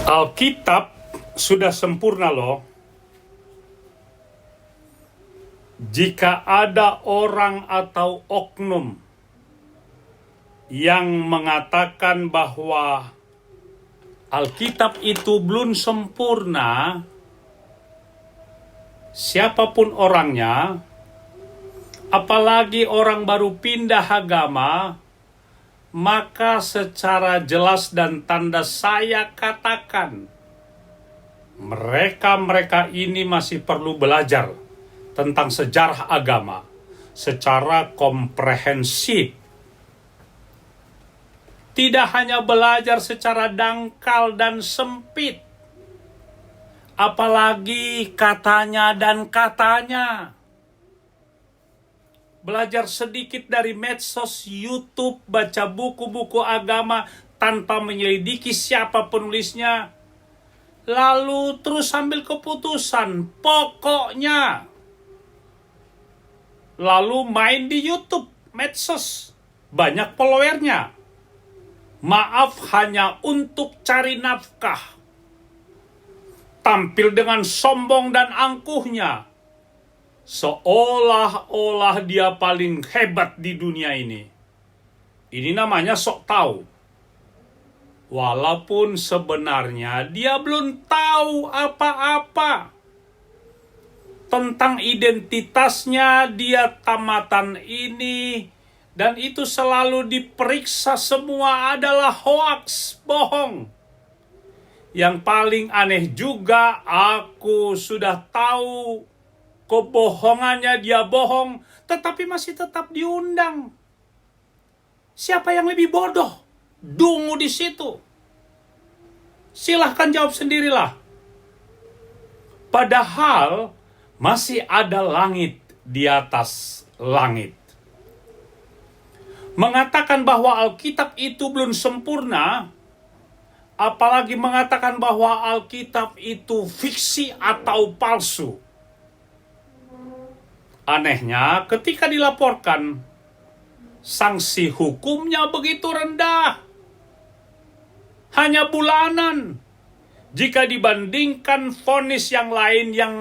Alkitab sudah sempurna loh. Jika ada orang atau oknum yang mengatakan bahwa Alkitab itu belum sempurna, siapapun orangnya, apalagi orang baru pindah agama, maka secara jelas dan tanda saya katakan, mereka ini masih perlu belajar tentang sejarah agama secara komprehensif. Tidak hanya belajar secara dangkal dan sempit, apalagi katanya dan katanya. Belajar sedikit dari medsos, YouTube, baca buku-buku agama tanpa menyelidiki siapa penulisnya. Lalu terus ambil keputusan, pokoknya. Lalu main di YouTube, medsos, banyak followernya. Maaf, hanya untuk cari nafkah. Tampil dengan sombong dan angkuhnya. Seolah-olah dia paling hebat di dunia ini. Ini namanya sok tahu. Walaupun sebenarnya dia belum tahu apa-apa. Tentang identitasnya, dia tamatan ini. Dan itu selalu diperiksa, semua adalah hoaks, bohong. Yang paling aneh juga, aku sudah tahu kebohongannya, dia bohong, tetapi masih tetap diundang. Siapa yang lebih bodoh? Dungu di situ. Silahkan jawab sendirilah. Padahal masih ada langit di atas langit. Mengatakan bahwa Alkitab itu belum sempurna, apalagi mengatakan bahwa Alkitab itu fiksi atau palsu. Anehnya, ketika dilaporkan, sanksi hukumnya begitu rendah. Hanya bulanan. Jika dibandingkan vonis yang lain yang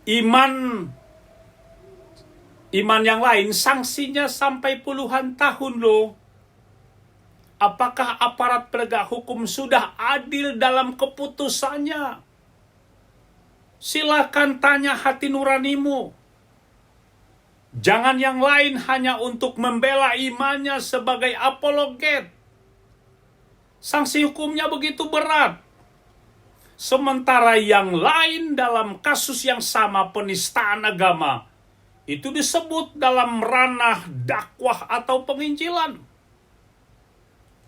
iman yang lain, sanksinya sampai puluhan tahun loh. Apakah aparat penegak hukum sudah adil dalam keputusannya? Silakan tanya hati nuranimu. Jangan yang lain hanya untuk membela imannya sebagai apologet. Sanksi hukumnya begitu berat. Sementara yang lain dalam kasus yang sama, penistaan agama, itu disebut dalam ranah dakwah atau penginjilan.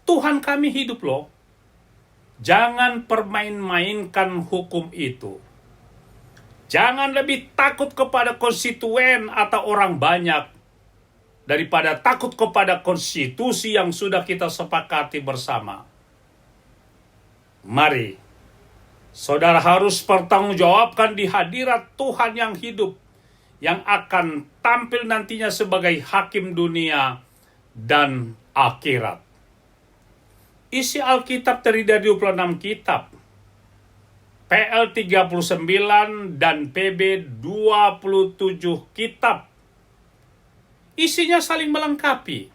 Tuhan kami hidup loh. Jangan permain-mainkan hukum itu. Jangan lebih takut kepada konstituen atau orang banyak daripada takut kepada konstitusi yang sudah kita sepakati bersama. Mari, saudara harus pertanggungjawabkan di hadirat Tuhan yang hidup, yang akan tampil nantinya sebagai hakim dunia dan akhirat. Isi Alkitab terdiri dari 26 kitab, PL 39 dan PB 27 kitab. Isinya saling melengkapi.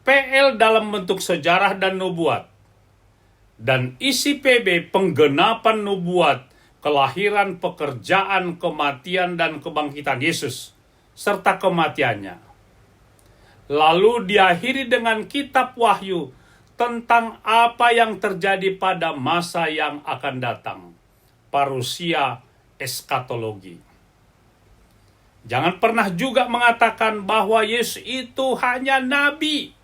PL dalam bentuk sejarah dan nubuat, dan isi PB penggenapan nubuat, kelahiran, pekerjaan, kematian, dan kebangkitan Yesus, serta kematiannya. Lalu diakhiri dengan kitab Wahyu tentang apa yang terjadi pada masa yang akan datang. Parusia eskatologi. Jangan pernah juga mengatakan bahwa Yesus itu hanya nabi.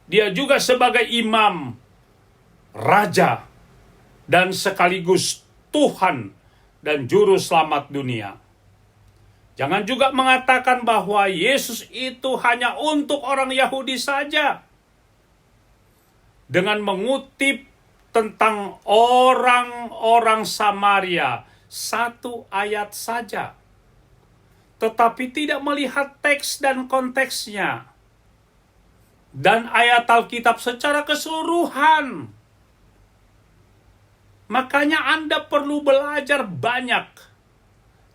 Dia juga sebagai imam, raja, dan sekaligus Tuhan dan juru selamat dunia. Jangan juga mengatakan bahwa Yesus itu hanya untuk orang Yahudi saja. Dengan mengutip tentang orang-orang Samaria, satu ayat saja. Tetapi tidak melihat teks dan konteksnya. dan ayat Alkitab secara keseluruhan. Makanya Anda perlu belajar banyak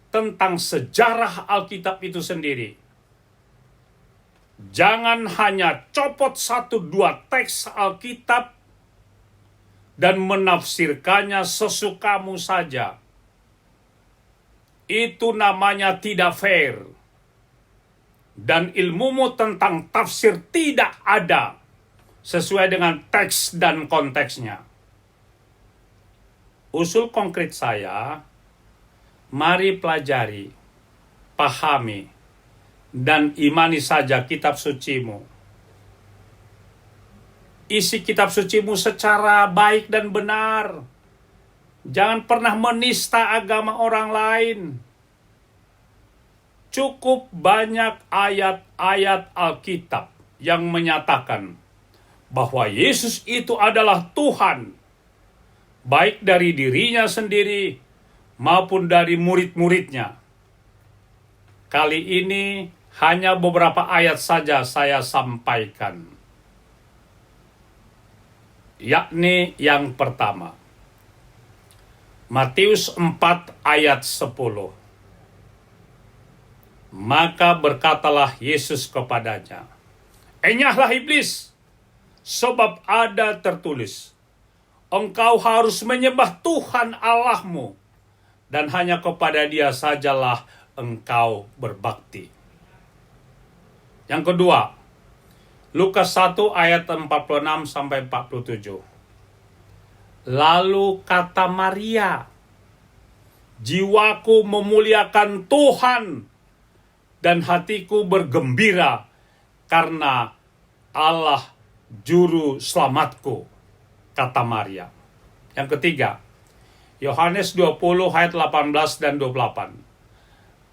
tentang sejarah Alkitab itu sendiri. Jangan hanya copot 1-2 teks Alkitab dan menafsirkannya sesukamu saja. Itu namanya tidak fair. Dan ilmumu tentang tafsir tidak ada sesuai dengan teks dan konteksnya. Usul konkret saya, mari pelajari, pahami, dan imani saja kitab sucimu. Isi kitab sucimu secara baik dan benar. Jangan pernah menista agama orang lain. Cukup banyak ayat-ayat Alkitab yang menyatakan bahwa Yesus itu adalah Tuhan, baik dari dirinya sendiri maupun dari murid-muridnya. Kali ini hanya beberapa ayat saja saya sampaikan. Yakni yang pertama, Matius 4 ayat 10. Maka berkatalah Yesus kepadanya, "Enyahlah iblis, sebab ada tertulis, engkau harus menyembah Tuhan Allahmu, dan hanya kepada Dia sajalah engkau berbakti." Yang kedua, Lukas 1 ayat 46 sampai 47. Lalu kata Maria, "Jiwaku memuliakan Tuhan, dan hatiku bergembira karena Allah juru selamatku," kata Maria. Yang ketiga, Yohanes 20 ayat 18 dan 28.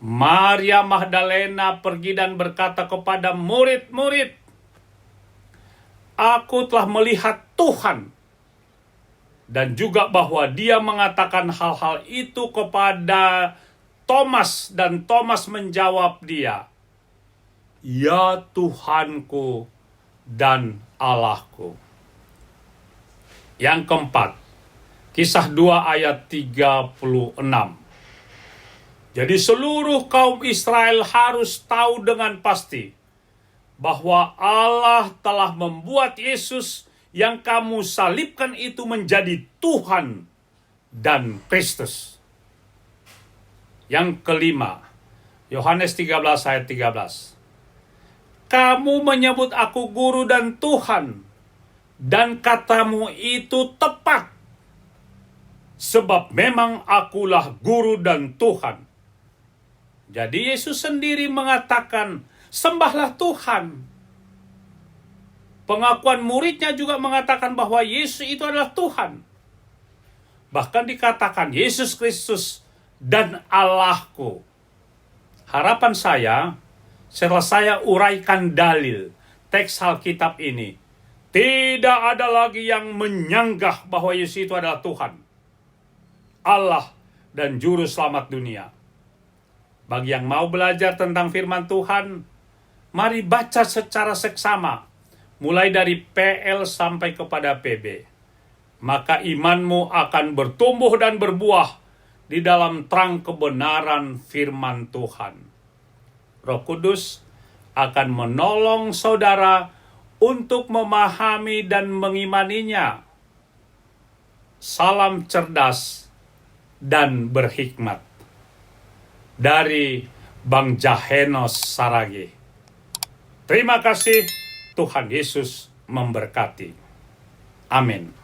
Maria Magdalena pergi dan berkata kepada murid-murid, "Aku telah melihat Tuhan." Dan juga bahwa dia mengatakan hal-hal itu kepada Thomas, dan Thomas menjawab dia, "Ya Tuhanku dan Allahku." Yang keempat, Kisah 2 ayat 36. Jadi seluruh kaum Israel harus tahu dengan pasti bahwa Allah telah membuat Yesus yang kamu salibkan itu menjadi Tuhan dan Kristus. Yang kelima, Yohanes 13 ayat 13. Kamu menyebut aku guru dan Tuhan, dan katamu itu tepat, sebab memang akulah guru dan Tuhan. Jadi Yesus sendiri mengatakan, sembahlah Tuhan. Pengakuan muridnya juga mengatakan bahwa Yesus itu adalah Tuhan. Bahkan dikatakan Yesus Kristus dan Allahku. Harapan saya, setelah saya uraikan dalil teks Alkitab ini, tidak ada lagi yang menyanggah bahwa Yesus itu adalah Tuhan, Allah, dan Juru Selamat dunia. Bagi yang mau belajar tentang firman Tuhan, mari baca secara seksama, mulai dari PL sampai kepada PB. Maka imanmu akan bertumbuh dan berbuah di dalam terang kebenaran firman Tuhan. Roh Kudus akan menolong saudara untuk memahami dan mengimaninya. Salam cerdas dan berhikmat dari Bang Jahenos Saragi. Terima kasih, Tuhan Yesus memberkati. Amin.